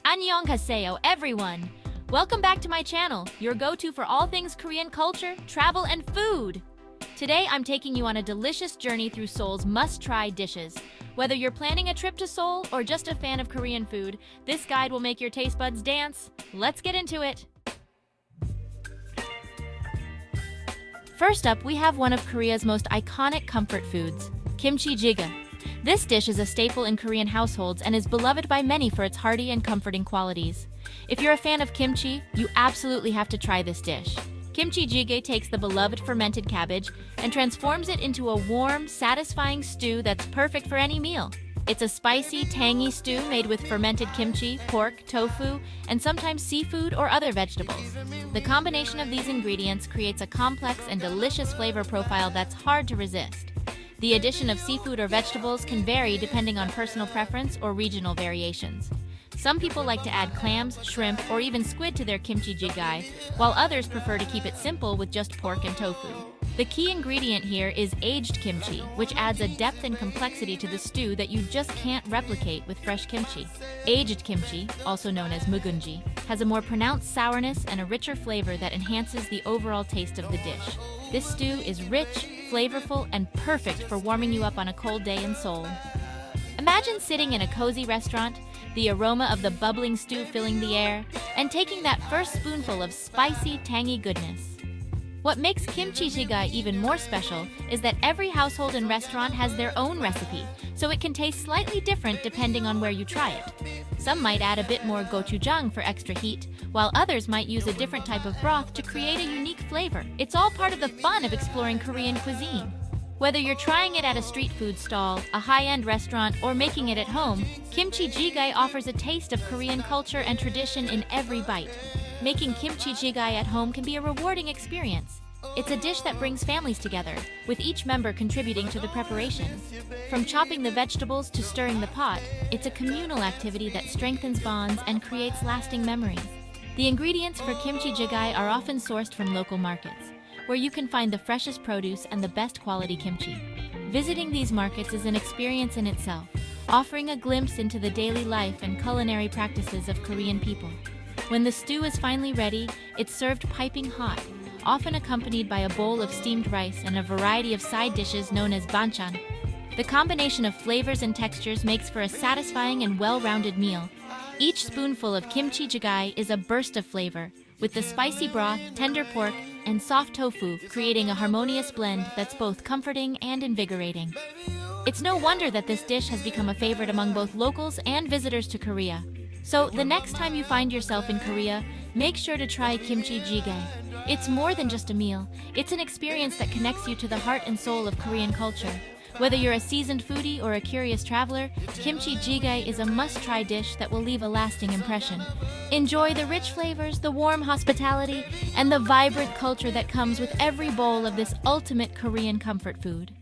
Annyeonghaseyo, everyone! Welcome back to my channel, your go-to for all things Korean culture, travel, and food! Today, I'm taking you on a delicious journey through Seoul's must-try dishes. Whether you're planning a trip to Seoul or just a fan of Korean food, this guide will make your taste buds dance. Let's get into it! First up, we have one of Korea's most iconic comfort foods, Kimchi Jjigae. This dish is a staple in Korean households and is beloved by many for its hearty and comforting qualities. If you're a fan of kimchi, you absolutely have to try this dish. Kimchi Jjigae takes the beloved fermented cabbage and transforms it into a warm, satisfying stew that's perfect for any meal. It's a spicy, tangy stew made with fermented kimchi, pork, tofu, and sometimes seafood or other vegetables. The combination of these ingredients creates a complex and delicious flavor profile that's hard to resist. The addition of seafood or vegetables can vary depending on personal preference or regional variations. Some people like to add clams, shrimp, or even squid to their kimchi jjigae, while others prefer to keep it simple with just pork and tofu. The key ingredient here is aged kimchi, which adds a depth and complexity to the stew that you just can't replicate with fresh kimchi. Aged kimchi, also known as mugunji, has a more pronounced sourness and a richer flavor that enhances the overall taste of the dish. This stew is rich, flavorful, and perfect for warming you up on a cold day in Seoul. Imagine sitting in a cozy restaurant, the aroma of the bubbling stew filling the air, and taking that first spoonful of spicy, tangy goodness. What makes Kimchi Jjigae even more special is that every household and restaurant has their own recipe, so it can taste slightly different depending on where you try it. Some might add a bit more gochujang for extra heat, while others might use a different type of broth to create a unique flavor. It's all part of the fun of exploring Korean cuisine. Whether you're trying it at a street food stall, a high-end restaurant, or making it at home, Kimchi Jjigae offers a taste of Korean culture and tradition in every bite. Making Kimchi Jjigae at home can be a rewarding experience. It's a dish that brings families together, with each member contributing to the preparation. From chopping the vegetables to stirring the pot, it's a communal activity that strengthens bonds and creates lasting memories. The ingredients for Kimchi Jjigae are often sourced from local markets, where you can find the freshest produce and the best quality kimchi. Visiting these markets is an experience in itself, offering a glimpse into the daily life and culinary practices of Korean people. When the stew is finally ready, it's served piping hot, often accompanied by a bowl of steamed rice and a variety of side dishes known as banchan. The combination of flavors and textures makes for a satisfying and well-rounded meal. Each spoonful of kimchi jjigae is a burst of flavor, with the spicy broth, tender pork, and soft tofu creating a harmonious blend that's both comforting and invigorating. It's no wonder that this dish has become a favorite among both locals and visitors to Korea. So, the next time you find yourself in Korea, make sure to try Kimchi Jjigae. It's more than just a meal, it's an experience that connects you to the heart and soul of Korean culture. Whether you're a seasoned foodie or a curious traveler, Kimchi Jjigae is a must-try dish that will leave a lasting impression. Enjoy the rich flavors, the warm hospitality, and the vibrant culture that comes with every bowl of this ultimate Korean comfort food.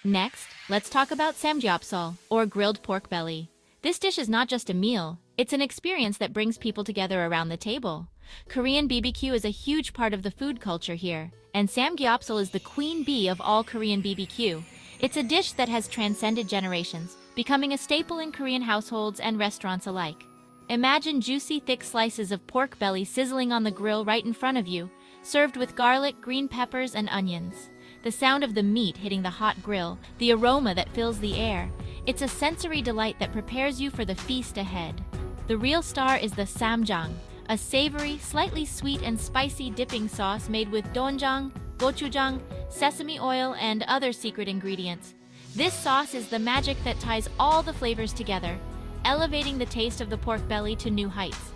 Next, let's talk about Samgyeopsal, or grilled pork belly. This dish is not just a meal, it's an experience that brings people together around the table. Korean BBQ is a huge part of the food culture here, and Samgyeopsal is the queen bee of all Korean BBQ. It's a dish that has transcended generations, becoming a staple in Korean households and restaurants alike. Imagine juicy, thick slices of pork belly sizzling on the grill right in front of you, served with garlic, green peppers, and onions. The sound of the meat hitting the hot grill, the aroma that fills the air, it's a sensory delight that prepares you for the feast ahead. The real star is the samjang, a savory, slightly sweet and spicy dipping sauce made with doenjang, gochujang, sesame oil, and other secret ingredients. This sauce is the magic that ties all the flavors together, elevating the taste of the pork belly to new heights.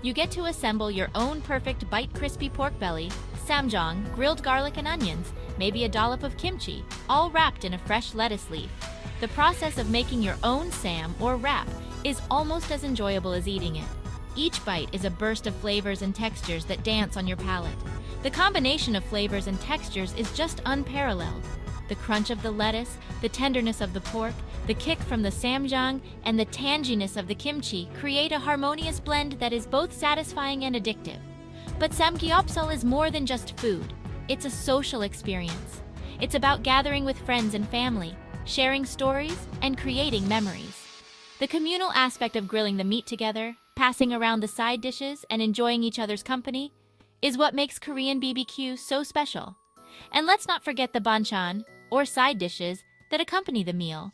You get to assemble your own perfect bite crispy pork belly, samjang, grilled garlic and onions, maybe a dollop of kimchi, all wrapped in a fresh lettuce leaf. The process of making your own sam or wrap is almost as enjoyable as eating it. Each bite is a burst of flavors and textures that dance on your palate. The combination of flavors and textures is just unparalleled. The crunch of the lettuce, the tenderness of the pork, the kick from the samjang, and the tanginess of the kimchi create a harmonious blend that is both satisfying and addictive. But Samgyeopsal is more than just food. It's a social experience. It's about gathering with friends and family, sharing stories, and creating memories. The communal aspect of grilling the meat together, passing around the side dishes, and enjoying each other's company is what makes Korean BBQ so special. And let's not forget the banchan, or side dishes, that accompany the meal.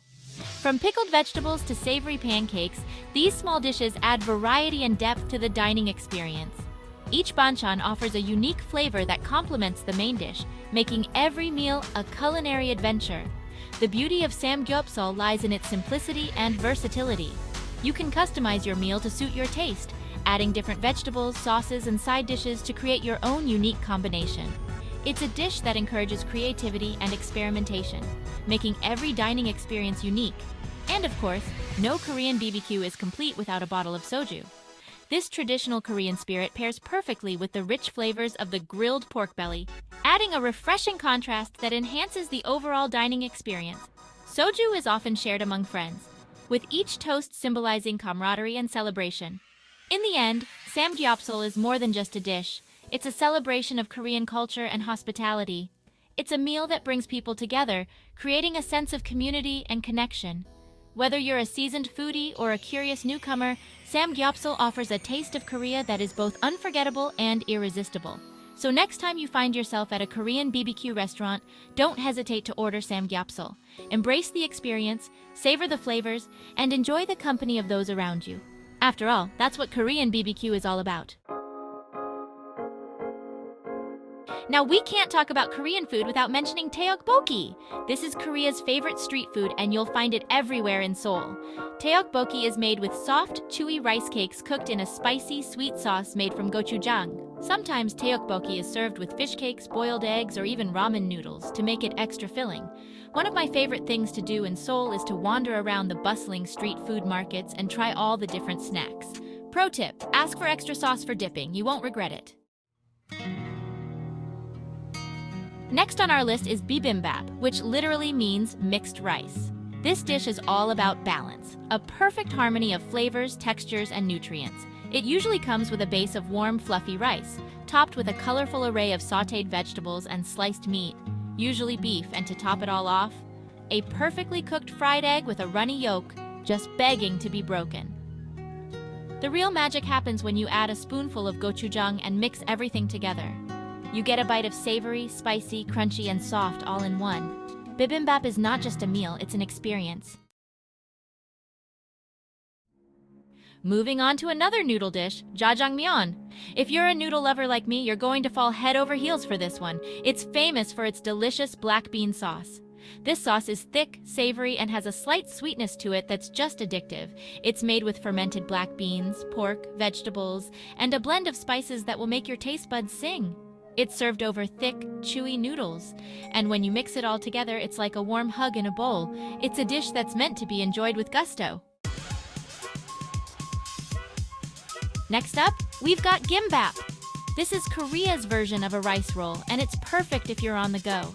From pickled vegetables to savory pancakes, these small dishes add variety and depth to the dining experience. Each banchan offers a unique flavor that complements the main dish, making every meal a culinary adventure. The beauty of Samgyeopsal lies in its simplicity and versatility. You can customize your meal to suit your taste, adding different vegetables, sauces, and side dishes to create your own unique combination. It's a dish that encourages creativity and experimentation, making every dining experience unique. And of course, no Korean BBQ is complete without a bottle of soju. This traditional Korean spirit pairs perfectly with the rich flavors of the grilled pork belly, adding a refreshing contrast that enhances the overall dining experience. Soju is often shared among friends, with each toast symbolizing camaraderie and celebration. In the end, Samgyeopsal is more than just a dish. It's a celebration of Korean culture and hospitality. It's a meal that brings people together, creating a sense of community and connection. Whether you're a seasoned foodie or a curious newcomer, Samgyeopsal offers a taste of Korea that is both unforgettable and irresistible. So next time you find yourself at a Korean BBQ restaurant, don't hesitate to order Samgyeopsal. Embrace the experience, savor the flavors, and enjoy the company of those around you. After all, that's what Korean BBQ is all about. Now, we can't talk about Korean food without mentioning Tteokbokki. This is Korea's favorite street food, and you'll find it everywhere in Seoul. Tteokbokki is made with soft, chewy rice cakes cooked in a spicy, sweet sauce made from gochujang. Sometimes Tteokbokki is served with fish cakes, boiled eggs, or even ramen noodles to make it extra filling. One of my favorite things to do in Seoul is to wander around the bustling street food markets and try all the different snacks. Pro tip: ask for extra sauce for dipping. You won't regret it. Next on our list is Bibimbap, which literally means mixed rice. This dish is all about balance, a perfect harmony of flavors, textures, and nutrients. It usually comes with a base of warm, fluffy rice, topped with a colorful array of sautéed vegetables and sliced meat, usually beef, and to top it all off, a perfectly cooked fried egg with a runny yolk, just begging to be broken. The real magic happens when you add a spoonful of gochujang and mix everything together. You get a bite of savory, spicy, crunchy, and soft all in one. Bibimbap is not just a meal, it's an experience. Moving on to another noodle dish, Jjajangmyeon. If you're a noodle lover like me, you're going to fall head over heels for this one. It's famous for its delicious black bean sauce. This sauce is thick, savory, and has a slight sweetness to it that's just addictive. It's made with fermented black beans, pork, vegetables, and a blend of spices that will make your taste buds sing. It's served over thick, chewy noodles, and when you mix it all together, it's like a warm hug in a bowl. It's a dish that's meant to be enjoyed with gusto. Next up, we've got Gimbap. This is Korea's version of a rice roll, and it's perfect if you're on the go.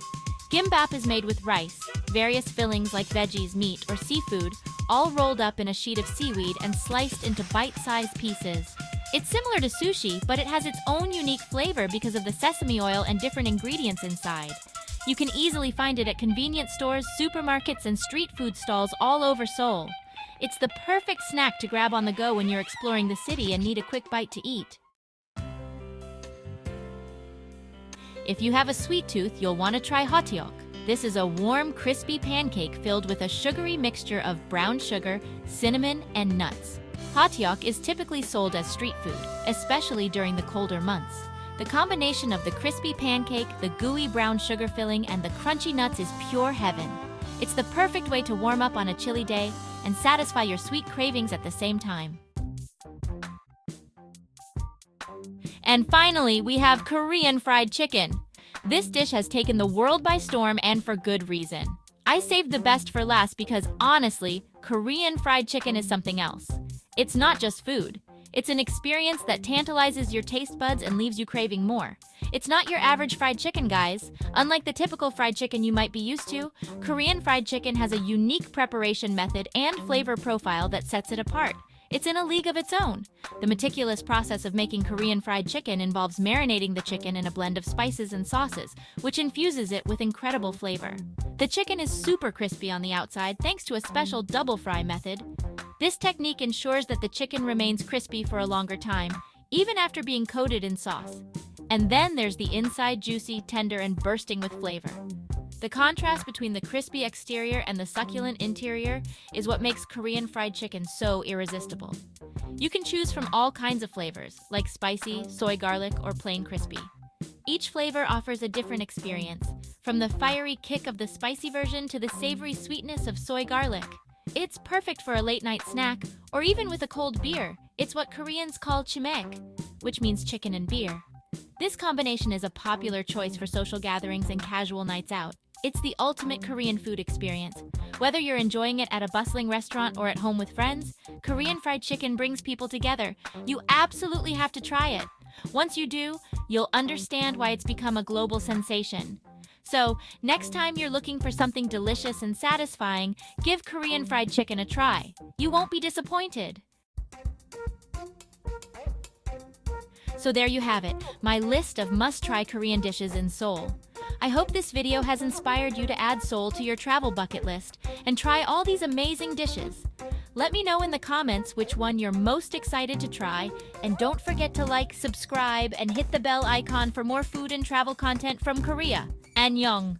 Gimbap is made with rice, various fillings like veggies, meat, or seafood, all rolled up in a sheet of seaweed and sliced into bite-sized pieces. It's similar to sushi, but it has its own unique flavor because of the sesame oil and different ingredients inside. You can easily find it at convenience stores, supermarkets, and street food stalls all over Seoul. It's the perfect snack to grab on the go when you're exploring the city and need a quick bite to eat. If you have a sweet tooth, you'll want to try Hotteok. This is a warm, crispy pancake filled with a sugary mixture of brown sugar, cinnamon, and nuts. Hotteok is typically sold as street food, especially during the colder months. The combination of the crispy pancake, the gooey brown sugar filling, and the crunchy nuts is pure heaven. It's the perfect way to warm up on a chilly day and satisfy your sweet cravings at the same time. And finally, we have Korean fried chicken. This dish has taken the world by storm, and for good reason. I saved the best for last because, honestly, Korean fried chicken is something else. It's not just food. It's an experience that tantalizes your taste buds and leaves you craving more. It's not your average fried chicken, guys. Unlike the typical fried chicken you might be used to, Korean fried chicken has a unique preparation method and flavor profile that sets it apart. It's in a league of its own. The meticulous process of making Korean fried chicken involves marinating the chicken in a blend of spices and sauces, which infuses it with incredible flavor. The chicken is super crispy on the outside thanks to a special double fry method. This technique ensures that the chicken remains crispy for a longer time, even after being coated in sauce. And then there's the inside, juicy, tender, and bursting with flavor. The contrast between the crispy exterior and the succulent interior is what makes Korean fried chicken so irresistible. You can choose from all kinds of flavors, like spicy, soy garlic, or plain crispy. Each flavor offers a different experience, from the fiery kick of the spicy version to the savory sweetness of soy garlic. It's perfect for a late-night snack, or even with a cold beer. It's what Koreans call chimek, which means chicken and beer. This combination is a popular choice for social gatherings and casual nights out. It's the ultimate Korean food experience. Whether you're enjoying it at a bustling restaurant or at home with friends, Korean fried chicken brings people together. You absolutely have to try it. Once you do, you'll understand why it's become a global sensation. So, next time you're looking for something delicious and satisfying, give Korean fried chicken a try. You won't be disappointed. So there you have it, my list of must-try Korean dishes in Seoul. I hope this video has inspired you to add Seoul to your travel bucket list and try all these amazing dishes. Let me know in the comments which one you're most excited to try, and don't forget to like, subscribe, and hit the bell icon for more food and travel content from Korea. Annyeong!